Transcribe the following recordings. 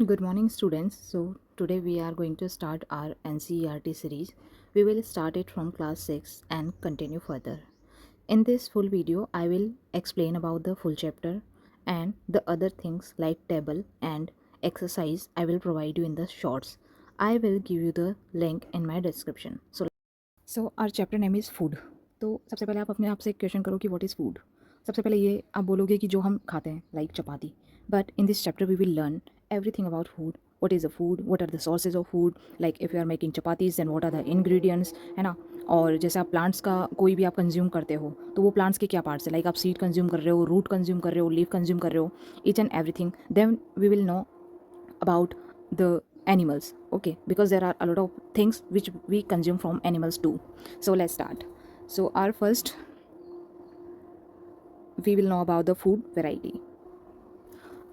Good morning, students. So, today we are going to start our NCERT series. We will start it from class 6 and continue further. In this full video, I will explain about the full chapter and the other things like table and exercise I will provide you in the shorts. I will give you the link in my description. So our chapter name is food. तो सबसे पहले आप अपने आप से एक question करो कि व्हाट इज़ फूड. सबसे पहले ये आप बोलोगे कि जो हम खाते हैं like chapati. But in this chapter we will learn everything about food. What is the food? What are the sources of food? Like if you are making chapatis, then what are the ingredients? है ना. और जैसे आप plants का कोई भी आप consume करते हो तो वो प्लांट्स के क्या पार्ट्स है. लाइक आप सीड कंज्यूम कर रहे हो, रूट कंज्यूम कर रहे हो, लीफ कंज्यूम कर रहे हो, each and everything. Then we will know about the animals. Okay, because there are a lot of things which we consume from animals too. So let's start. So our first, we will know about the food variety.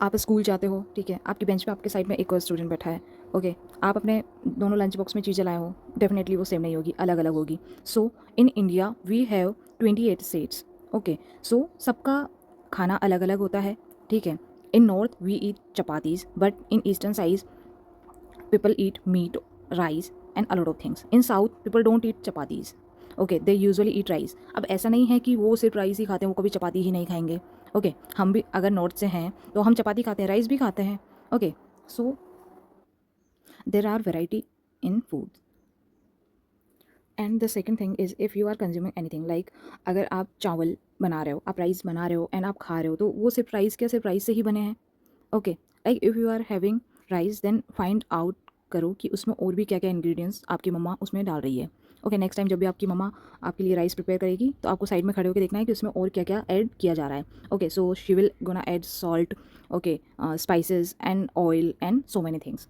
आप school जाते हो, ठीक है, आपकी bench पे आपके side में एक और स्टूडेंट बैठा है. ओके, आप अपने दोनों लंच बॉक्स में चीज़ें लाए हो, डेफिनेटली वो सेम नहीं होगी, अलग अलग होगी. So in India we have 28 states. Okay, so सबका खाना अलग अलग होता है, ठीक है. In north we eat chapatis, but in eastern side people eat meat, rice and a lot of things. In south people don't eat chapatis. Okay, they usually eat rice. अब ऐसा नहीं है कि वो सिर्फ राइस ही खाते हैं, वो कभी चपाती ही नहीं खाएंगे. ओके, हम भी अगर नॉर्थ से हैं तो हम चपाती खाते हैं, राइस भी खाते हैं. Okay, so there are variety in food. And the second thing is if you are consuming anything like अगर आप चावल बना रहे हो, आप राइस बना रहे हो एंड आप खा रहे हो, तो वो सिर्फ राइस क्या सिर्फ राइस से ही बने हैं. Okay, like if you are having rice then find out करो कि उसमें और भी क्या क्या इंग्रेडिएंट्स आपकी मम्मा उसमें डाल रही है. ओके, नेक्स्ट टाइम जब भी आपकी मम्मा आपके लिए राइस प्रिपेयर करेगी तो आपको साइड में खड़े होकर देखना है कि उसमें और क्या क्या ऐड किया जा रहा है. Okay, so she will gonna add salt, okay, spices and oil and so many things.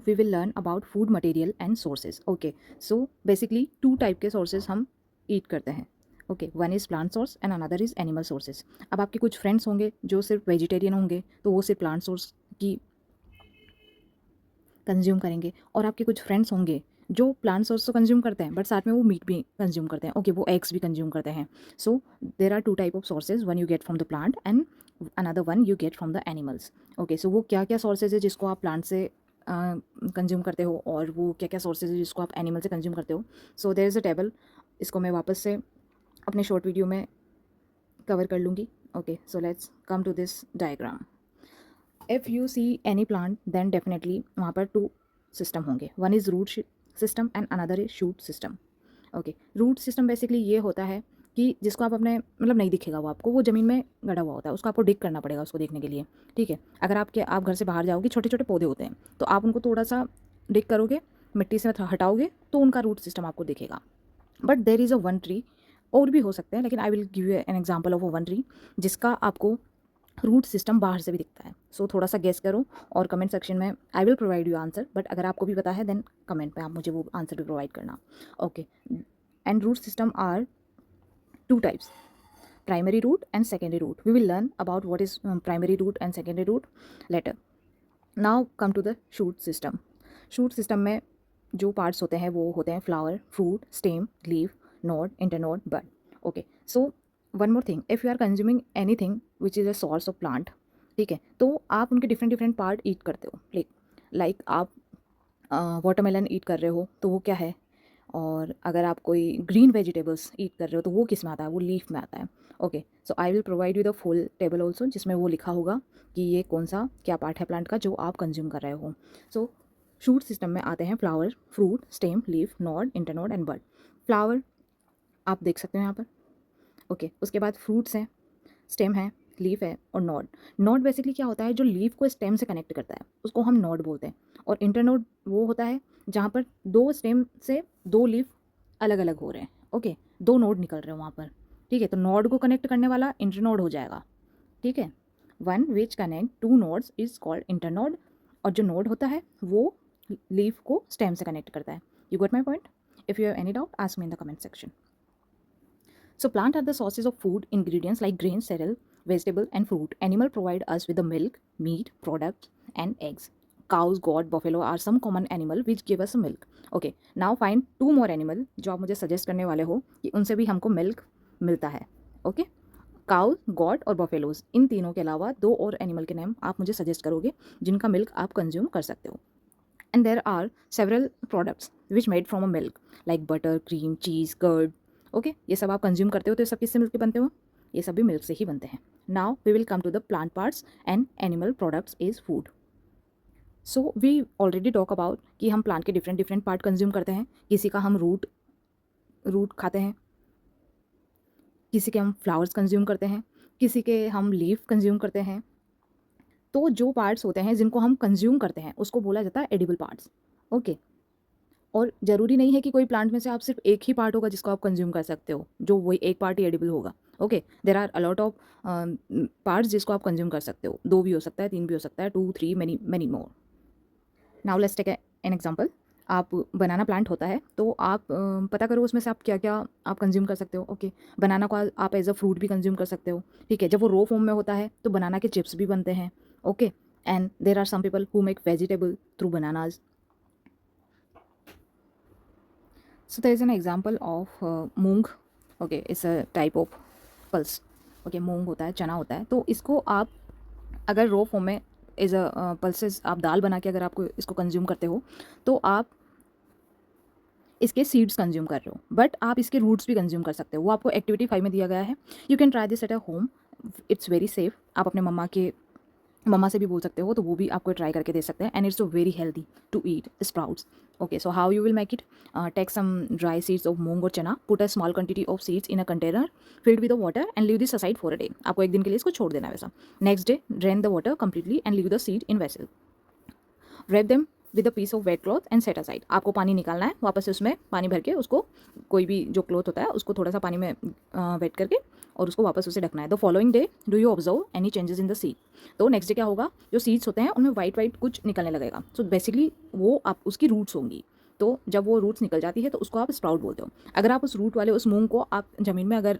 We will learn about food material and sources. Okay, so basically two type के sources हम eat करते हैं. Okay, one is plant source and another is animal sources. अब आपके कुछ friends होंगे जो सिर्फ वेजिटेरियन होंगे तो वो सिर्फ प्लांट सोर्स की कंज्यूम करेंगे, और आपके कुछ फ्रेंड्स होंगे जो प्लांट सोर्स तो कंज्यूम करते हैं बट साथ में वो मीट भी कंज्यूम करते हैं. ओके, वो एग्स भी कंज्यूम करते हैं. So there are two type of sources, one you get from the plant and another one you get from the animals. Okay, so वो क्या क्या सोर्सेज है जिसको आप प्लांट से कंज्यूम करते हो और वो क्या क्या सोर्सेज है जिसको आप एनिमल से कंज्यूम करते हो. So there is a table. इसको मैं वापस से अपने शॉर्ट वीडियो में कवर कर लूँगी. Okay, so let's come to this diagram. If you see any plant then definitely वहाँ पर टू सिस्टम होंगे. One is root system and another is shoot system. Okay, root system basically ये होता है कि जिसको आप अपने मतलब नहीं दिखेगा वो आपको, वो ज़मीन में गड़ा हुआ होता है, उसको आपको डिग करना पड़ेगा उसको देखने के लिए. ठीक है, अगर आप घर से बाहर जाओगे, छोटे छोटे पौधे होते हैं तो आप उनको थोड़ा सा डिग करोगे, मिट्टी से हटाओगे तो उनका रूट सिस्टम आपको दिखेगा. But there is a one tree, और भी हो सकते हैं लेकिन I will give you an example of a one tree जिसका आपको रूट सिस्टम बाहर से भी दिखता है. सो थोड़ा सा गेस करो और कमेंट सेक्शन में आई will provide you answer. But अगर आपको भी पता है देन कमेंट पे आप मुझे वो आंसर भी प्रोवाइड करना. Okay, and root system are two types, primary root and secondary root. We will learn about what is primary root and secondary root later. Now come to the shoot system. Shoot system में जो parts होते हैं वो होते हैं flower, fruit, stem, leaf, node, internode, bud. Okay, so one more thing, if you are consuming anything which is a source of plant, ठीक है, तो आप उनके डिफरेंट डिफरेंट पार्ट ईट करते हो. लाइक आप वाटरमेलन ईट कर रहे हो तो वो क्या है, और अगर आप कोई ग्रीन वेजिटेबल्स ईट कर रहे हो तो वो किस में आता है, वो लीफ में आता है. Okay, so I will provide you the full table also जिसमें वो लिखा होगा कि ये कौन सा क्या पार्ट है प्लांट का जो आप कंज्यूम कर रहे हो. सो शूट सिस्टम में आते हैं flower, fruit, stem, leaf, node, internode and bud. Flower आप देख सकते हो यहाँ पर. ओके, उसके बाद फ्रूट्स हैं, स्टेम है, लीफ है और नोड. नोड बेसिकली क्या होता है, जो लीफ को स्टेम से कनेक्ट करता है उसको हम नोड बोलते हैं. और इंटरनोड वो होता है जहाँ पर दो स्टेम से दो लीफ अलग अलग हो रहे हैं. ओके, दो नोड निकल रहे हैं वहाँ पर. ठीक है, तो नोड को कनेक्ट करने वाला इंटरनोड हो जाएगा. ठीक है, one which connect two nodes is called internode. और जो नोड होता है वो लीफ को स्टेम से कनेक्ट करता है. You got my point? If you have any doubt ask me in the comment section. So plant are the sources of food ingredients like grain, cereal, vegetable and fruit. Animal provide us with the milk, meat, products and eggs. Cows, goat, buffalo are some common animal which give us milk. Okay, now find two more animal जो आप मुझे suggest करने वाले हो कि उनसे भी हमको मिल्क मिलता है. Okay, काउ, गॉट और बफेलोज, इन तीनों के अलावा 2 और एनिमल के नेम आप मुझे सजेस्ट करोगे जिनका मिल्क आप कंज्यूम कर सकते हो। And there are several products which made from a milk like butter, cream, cheese, curd. Okay, ये सब आप कंज्यूम करते हो तो ये सब किससे मिलके बनते हो? ये सब भी मिल्क से ही बनते हैं। Now we will come to the plant parts and animal products is food. So we already talk about कि हम प्लांट के डिफरेंट डिफरेंट पार्ट कंज्यूम करते हैं। किसी का हम रूट रूट खाते हैं, किसी के हम फ्लावर्स कंज्यूम करते हैं, किसी के हम लीफ कंज्यूम करते हैं। तो जो पार्ट्स होते हैं जिनको हम कंज्यूम करते हैं उसको बोला जाता है एडिबल पार्ट्स। ओके, और ज़रूरी नहीं है कि कोई प्लांट में से आप सिर्फ एक ही पार्ट होगा जिसको आप कंज्यूम कर सकते हो, जो वही एक पार्ट ही एडिबल होगा। Okay, there are a lot of parts जिसको आप कंज्यूम कर सकते हो। 2 भी हो सकता है, 3 भी हो सकता है, 2, 3, many many more. Now let's take an example. आप बनाना प्लांट होता है तो आप पता करो उसमें से आप क्या क्या आप कंज्यूम कर सकते हो। ओके, बनाना को आप एज अ फ्रूट भी कंज्यूम कर सकते हो। ठीक है, जब वो रो फॉर्म में होता है तो बनाना के चिप्स भी बनते हैं। Okay, and there are some people who make vegetable through bananas. So there is an example of moong. Okay, it's a type of pulse. Okay, मूंग होता है, चना होता है, तो इसको आप अगर रो फॉर्म में एज अ पल्सेस आप दाल बना के अगर आपको इसको कंज्यूम करते हो तो आप इसके सीड्स कंज्यूम कर रहे हो, बट आप इसके रूट्स भी कंज्यूम कर सकते हो। वो आपको एक्टिविटी 5 में दिया गया है। You can try this at a home, it's very safe. आप अपने मम्मा से भी बोल सकते हो तो वो भी आपको ट्राई करके दे सकते हैं। And it's so very healthy to eat sprouts. Okay, so how you will make it? Take some dry seeds of moong और chana, put a small quantity of seeds in a container filled with the water and leave this aside for a day. आपको एक दिन के लिए इसको छोड़ देना है वैसा। Next day drain the water completely and leave the seed in vessel. Wrap them with a piece of wet cloth and set aside. आपको पानी निकालना है, वापस से उसमें पानी भर के उसको, कोई भी जो क्लॉथ होता है उसको थोड़ा सा पानी में वेट करके और उसको वापस उसे ढकना है। The following day do you observe any changes in the seed? तो नेक्स्ट डे क्या होगा, जो सीड्स होते हैं उनमें वाइट वाइट कुछ निकलने लगेगा। सो बेसिकली वो आप उसकी रूट्स होंगी। तो जब वो रूट्स निकल जाती है तो उसको आप स्प्राउट बोलते हो। अगर आप उस रूट वाले उस मूंग को आप ज़मीन में अगर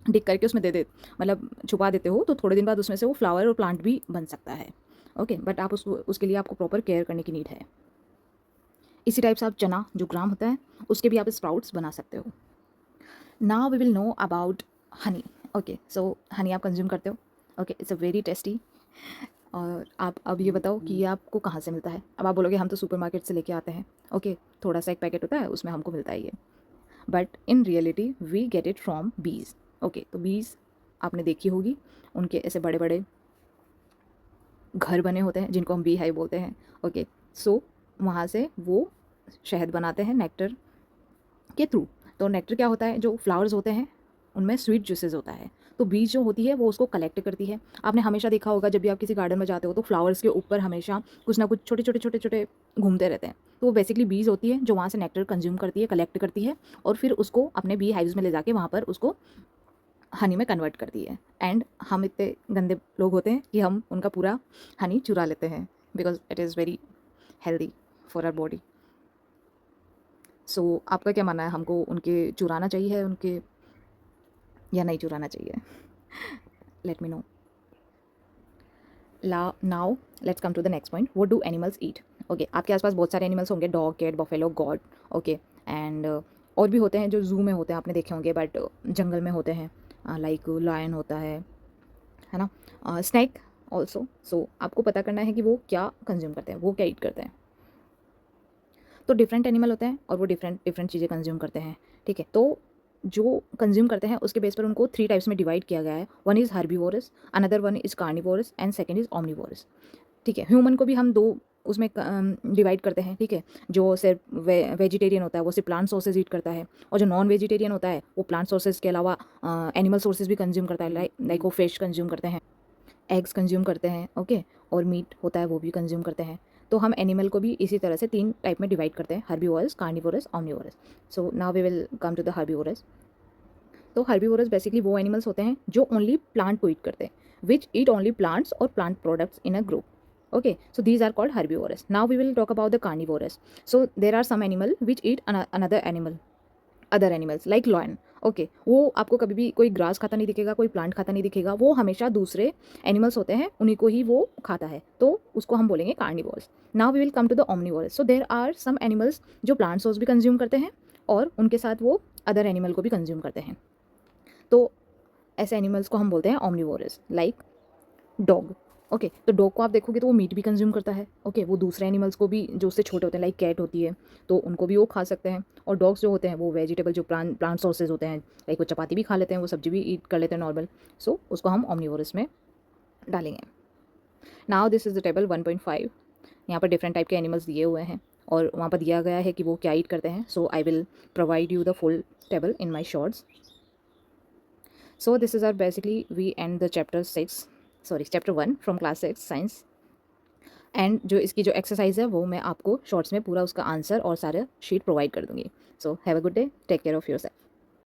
डिग करके उसमें दे मतलब छुपा देते हो तो थोड़े दिन बाद उसमें से वो फ्लावर और प्लांट भी बन सकता है। ओके, बट आप उसके लिए आपको प्रॉपर केयर करने की नीड है। इसी टाइप से आप चना जो ग्राम होता है उसके भी आप स्प्राउट्स बना सकते हो। Now we will know about honey. Okay, so honey आप कंज्यूम करते हो। Okay, it's a very tasty. और आप अब ये बताओ कि ये आपको कहाँ से मिलता है? अब आप बोलोगे हम तो सुपरमार्केट से लेके आते हैं। ओके, थोड़ा सा एक पैकेट होता है उसमें हमको मिलता है ये, but in reality we get it from बीज। ओके, तो बीज आपने देखी होगी, उनके ऐसे बड़े बड़े घर बने होते हैं जिनको हम बी हाइव बोलते हैं। ओके, सो वहाँ से वो शहद बनाते हैं नेक्टर के थ्रू। तो नेक्टर क्या होता है, जो फ्लावर्स होते हैं उनमें स्वीट जूसेस होता है, तो बीज जो होती है वो उसको कलेक्ट करती है। आपने हमेशा देखा होगा जब भी आप किसी गार्डन में जाते हो तो फ्लावर्स के ऊपर हमेशा कुछ ना कुछ छोटे छोटे छोटे छोटे घूमते रहते हैं। तो वो बेसिकली बीज होती है जो वहाँ से नेक्टर कंज्यूम करती है, कलेक्ट करती है और फिर उसको अपने बी हाइव्स में ले जाके वहाँ पर उसको हनी में कन्वर्ट करती है। एंड हम इतने गंदे लोग होते हैं कि हम उनका पूरा हनी चुरा लेते हैं, because it is very healthy for our body. So आपका क्या मानना है, हमको उनके चुराना चाहिए उनके या नहीं चुराना चाहिए? Let me know. Now let's come to the next point, what do animals eat? Okay, आपके आसपास बहुत सारे एनिमल्स होंगे, dog, cat, buffalo, goat. Okay, and और भी होते हैं जो जू में होते हैं, आपने देखे होंगे, बट जंगल में होते हैं, लाइक लायन होता है ना, स्नैक ऑल्सो। सो आपको पता करना है कि वो क्या कंज्यूम करते हैं, वो क्या ईट करते हैं। तो डिफरेंट एनिमल होते हैं और वो डिफरेंट डिफरेंट चीज़ें कंज्यूम करते हैं। ठीक है, तो जो कंज्यूम करते हैं उसके बेस पर उनको 3 टाइप्स में डिवाइड किया गया है। One is herbivorous, another one is carnivorous and second is omnivorous. ठीक है, ह्यूमन को भी हम 2 उसमें डिवाइड करते हैं। ठीक है, जो सिर्फ वेजिटेरियन होता है वो सिर्फ प्लांट सोर्सेज ईट करता है, और जो नॉन वेजिटेरियन होता है वो प्लांट सोर्सेज के अलावा एनिमल सोर्सेज भी कंज्यूम करता है। लाइक वो फिश कंज्यूम करते हैं, एग्स कंज्यूम करते हैं। ओके, और मीट होता है वो भी कंज्यूम करते हैं। तो हम एनिमल को भी इसी तरह से 3 टाइप में डिवाइड करते हैं, herbivorous, carnivorous, omnivorous. So now we will come to the herbivorous. तो हर्बीवोरस बेसिकली वो एनिमल्स होते हैं जो ओनली प्लांट को ईट करते हैं, विच ईट ओनली प्लांट्स और plant products in a group. Okay, so these are called herbivorous. Now we will talk about the carnivorous. So there are some animal which eat another animal, other animals like lion. Okay, वो आपको कभी भी कोई grass खाता नहीं दिखेगा, कोई plant खाता नहीं दिखेगा, वो हमेशा दूसरे एनिमल्स होते हैं उन्हीं को ही वो खाता है, तो उसको हम बोलेंगे carnivorous. Now we will come to the omnivorous. So there are some animals जो प्लांट सोर्स भी कंज्यूम करते हैं और उनके साथ वो अदर एनिमल को भी कंज्यूम करते हैं। तो ऐसे एनिमल्स को हम बोलते हैं ऑमनिवोरस, लाइक डॉग। ओके, तो डॉग को आप देखोगे तो वो मीट भी कंज्यूम करता है। ओके, वो दूसरे एनिमल्स को भी जो उससे छोटे होते हैं, लाइक कैट होती है, तो उनको भी वो खा सकते हैं। और डॉग्स जो होते हैं वो वेजिटेबल जो प्लांट सोर्सेज होते हैं, लाइक वो चपाती भी खा लेते हैं, वो सब्जी भी ईट कर लेते हैं नॉर्मल। सो उसको हम ऑमनिवोरस में डालेंगे। Now this is the table 1.5। यहाँ पर डिफरेंट टाइप के एनिमल्स दिए हुए हैं और वहाँ पर दिया गया है कि वो क्या ईट करते हैं। So I will provide you the full table in my shorts. So this is our basically we end the chapter 1 from class 6 science। And जो इसकी जो एक्सरसाइज है वो मैं आपको शॉर्ट्स में पूरा उसका आंसर और सारे शीट प्रोवाइड कर दूँगी। So have a good day, take care of yourself.